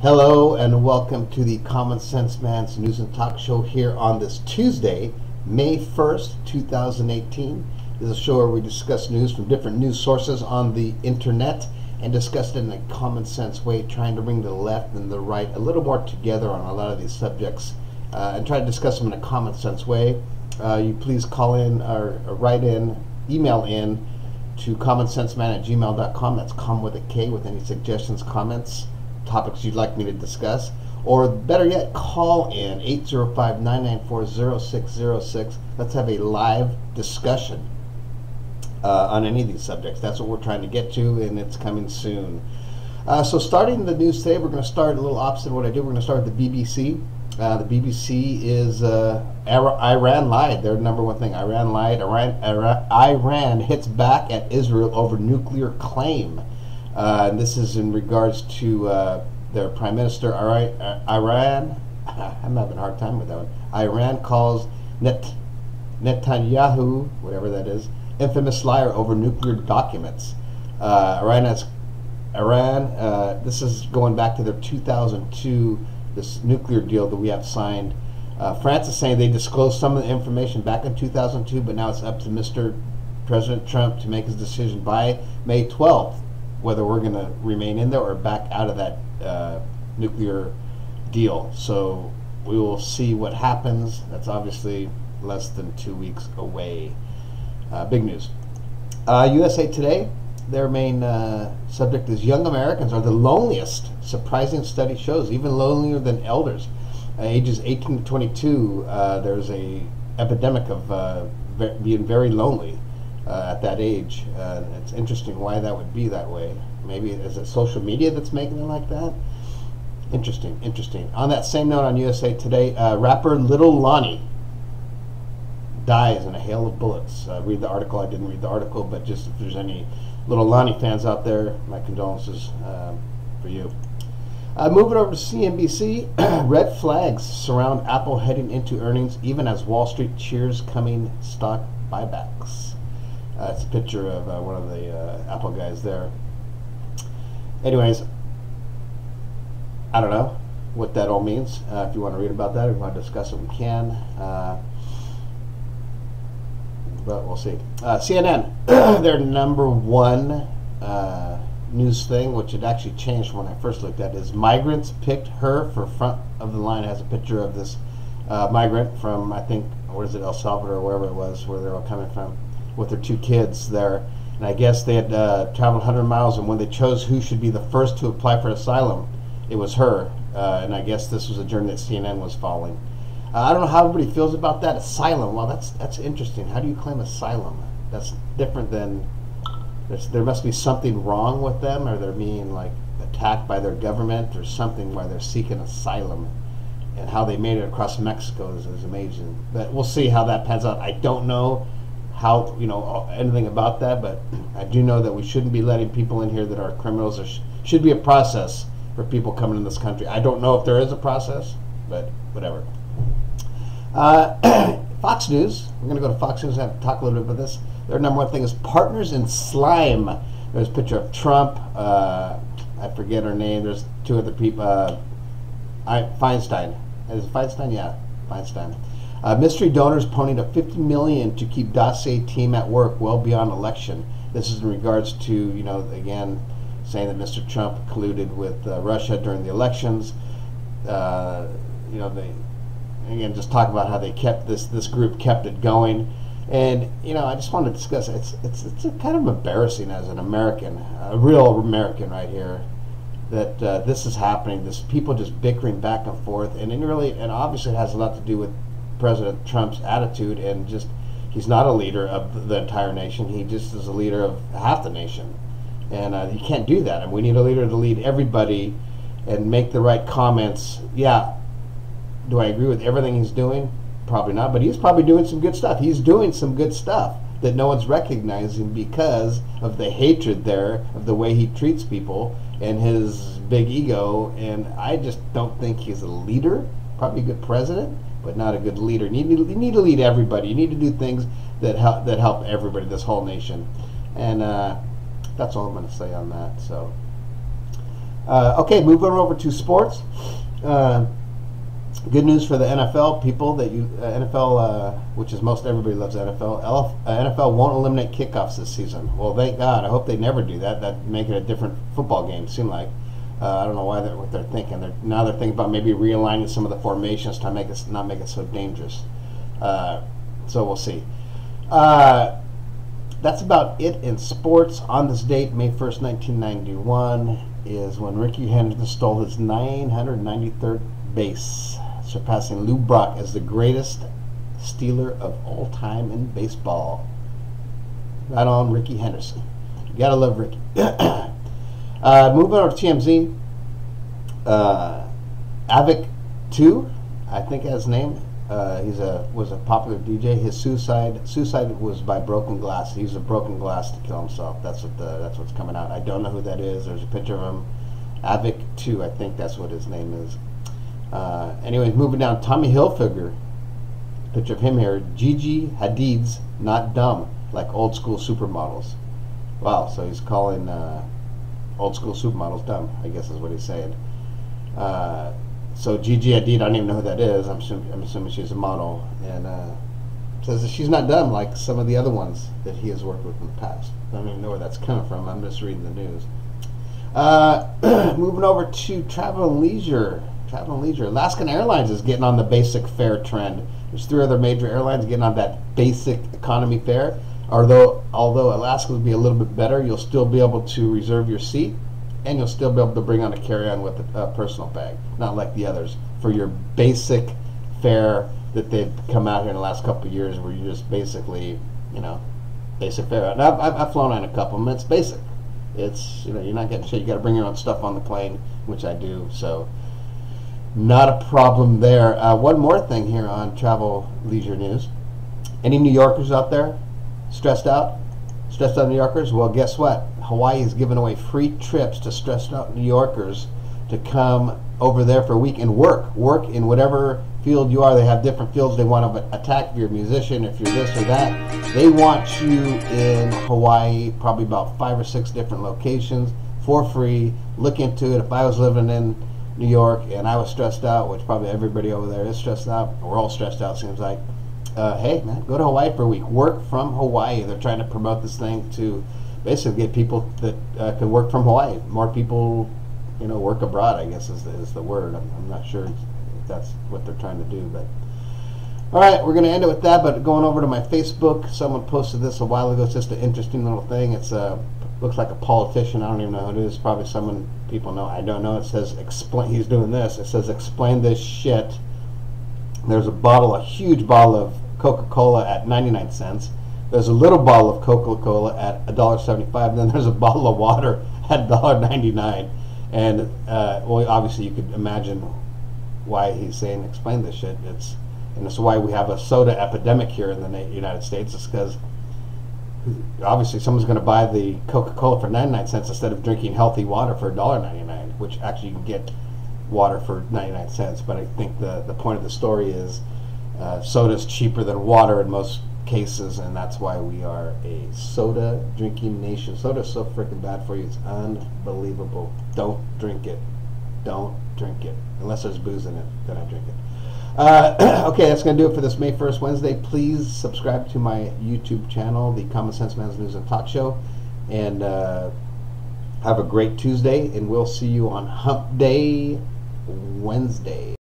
Hello and welcome to the Common Sense Man's News and Talk Show here on this Tuesday, May 1st, 2018. This is a show where we discuss news from different news sources on the internet and discuss it in a common sense way, trying to bring the left and the right a little more together on a lot of these subjects and try to discuss them in a common sense way. You please call in or write in, email in to commonsenseman@gmail.com. That's com with a K, with any suggestions, comments, topics you'd like me to discuss, or better yet, call in 805-994-0606. Let's have a live discussion on any of these subjects. That's what we're trying to get to, and it's coming soon. So starting the news today, we're going to start a little opposite of what I do. We're going to start with the BBC. The BBC is Iran lied. Their number one thing. Iran lied. Iran hits back at Israel over nuclear claim. And this is in regards to their Prime Minister. Iran, I'm having a hard time with that one. Iran calls Netanyahu, whatever that is, infamous liar over nuclear documents. This is going back to their 2002, this nuclear deal that we have signed. France is saying they disclosed some of the information back in 2002, but now it's up to Mr. President Trump to make his decision by May 12th. Whether we're going to remain in there or back out of that nuclear deal. So we will see what happens. That's obviously less than 2 weeks away. Big news. USA Today, their main subject is young Americans are the loneliest. Surprising study shows, even lonelier than elders. Ages 18 to 22, there's a epidemic of being very lonely. At that age. It's interesting why that would be that way. Maybe is it social media that's making it like that? Interesting. On that same note, on USA Today, rapper Little Lonnie dies in a hail of bullets. Read the article. I didn't read the article, but just if there's any Little Lonnie fans out there, my condolences for you. Moving over to CNBC, red flags surround Apple heading into earnings, even as Wall Street cheers coming stock buybacks. It's a picture of one of the Apple guys there. Anyways, I don't know what that all means. If you want to read about that or you want to discuss it, we can. But we'll see. CNN, their number one news thing, which had actually changed from when I first looked at it, is migrants picked her for front of the line. It has a picture of this migrant from, I think, what is it, El Salvador or wherever it was, where they're all coming from, with their two kids there. And I guess they had traveled 100 miles, and when they chose who should be the first to apply for asylum, it was her. And I guess this was a journey that CNN was following. I don't know how everybody feels about that. Asylum, well, that's interesting. How do you claim asylum? That's different than, there must be something wrong with them, or they're being like attacked by their government or something why they're seeking asylum. And how they made it across Mexico is amazing. But we'll see how that pans out. I don't know how, anything about that, but I do know that we shouldn't be letting people in here that are criminals. There should be a process for people coming in this country. I don't know if there is a process, but whatever. Fox News. We're going to go to Fox News and have to talk a little bit about this. Their number one thing is partners in slime. There's a picture of Trump. I forget her name. There's two other people. Feinstein. Is it Feinstein? Yeah, Feinstein. Mystery donors ponying up $50 million to keep dossier team at work well beyond election. This is in regards to, again, saying that Mr. Trump colluded with Russia during the elections. They again just talk about how they kept this group kept it going, and I just want to discuss it. It's kind of embarrassing as an American, a real American right here, that this is happening. This people just bickering back and forth, and obviously it has a lot to do with President Trump's attitude, and just he's not a leader of the entire nation. He just is a leader of half the nation, and you can't do that. And we need a leader to lead everybody and make the right comments. Yeah, do I agree with everything he's doing? Probably not, but he's probably doing some good stuff. He's doing some good stuff that no one's recognizing because of the hatred there, of the way he treats people and his big ego. And I just don't think he's a leader. Probably a good president, but not a good leader. You need to lead everybody. You need to do things that help everybody, this whole nation. And that's all I'm going to say on that. So Okay, moving over to sports. Good news for the NFL people that NFL, which is most everybody loves NFL. NFL won't eliminate kickoffs this season. Well, thank God. I hope they never do that. That'd make it a different football game. Seem like I don't know what they're thinking. They're thinking about maybe realigning some of the formations to not make it so dangerous. So we'll see. That's about it in sports. On this date, May 1st, 1991, is when Ricky Henderson stole his 993rd base, surpassing Lou Brock as the greatest stealer of all time in baseball. Right on, Ricky Henderson. You gotta love Ricky. Moving over to TMZ, Avic 2, I think that's his name. Was a popular DJ. His suicide was by broken glass. He used a broken glass to kill himself. That's what's coming out. I don't know who that is. There's a picture of him. Avic 2, I think that's what his name is. Anyways, moving down, Tommy Hilfiger. Picture of him here. Gigi Hadid's not dumb like old school supermodels. Wow, so he's calling old school supermodels dumb, I guess is what he's saying. So Gigi Hadid, I don't even know who that is. I'm assuming she's a model, and says that she's not dumb like some of the other ones that he has worked with in the past. I don't even know where that's coming from. I'm just reading the news. Moving over to travel and leisure. Alaskan Airlines is getting on the basic fare trend. There's 3 other major airlines getting on that basic economy fare. Although Alaska will be a little bit better, you'll still be able to reserve your seat, and you'll still be able to bring on a carry-on with a personal bag, not like the others. For your basic fare that they've come out here in the last couple of years, where you just basically, basic fare. And I've flown on a couple of them. It's basic. It's you're not getting shit. You got to bring your own stuff on the plane, which I do. So not a problem there. One more thing here on travel leisure news. Any New Yorkers out there stressed out? Stressed out New Yorkers? Well, guess what? Hawaii is giving away free trips to stressed out New Yorkers to come over there for a week and work in whatever field you are. They have different fields they want to attack. If you're a musician, if you're this or that, they want you in Hawaii, probably about 5 or 6 different locations for free. Look into it. If I was living in New York and I was stressed out, which probably everybody over there is stressed out, we're all stressed out, seems like, hey man, go to Hawaii for a week. Work from Hawaii. They're trying to promote this thing to basically get people that can work from Hawaii. More people, work abroad, I guess is the word. I'm not sure if that's what they're trying to do, but all right, we're going to end it with that. But going over to my Facebook, someone posted this a while ago. It's just an interesting little thing. It's looks like a politician. I don't even know who it is. Probably someone people know. I don't know. It says explain. He's doing this. It says explain this shit. There's a huge bottle of Coca-Cola at 99 cents. There's a little bottle of Coca-Cola at $1.75, and then there's a bottle of water at $1.99. And well, obviously you could imagine why he's saying explain this shit. It's why we have a soda epidemic here in the United States. It's because obviously someone's going to buy the Coca-Cola for 99 cents instead of drinking healthy water for $1.99, which actually you can get water for 99 cents. But I think the point of the story is soda's cheaper than water in most cases, and that's why we are a soda drinking nation. Soda's so freaking bad for you. It's unbelievable. Don't drink it. Don't drink it. Unless there's booze in it, then I drink it. Okay, that's going to do it for this May 1st Wednesday. Please subscribe to my YouTube channel, the Common Sense Man's News and Talk Show, and have a great Tuesday, and we'll see you on Hump Day Wednesday.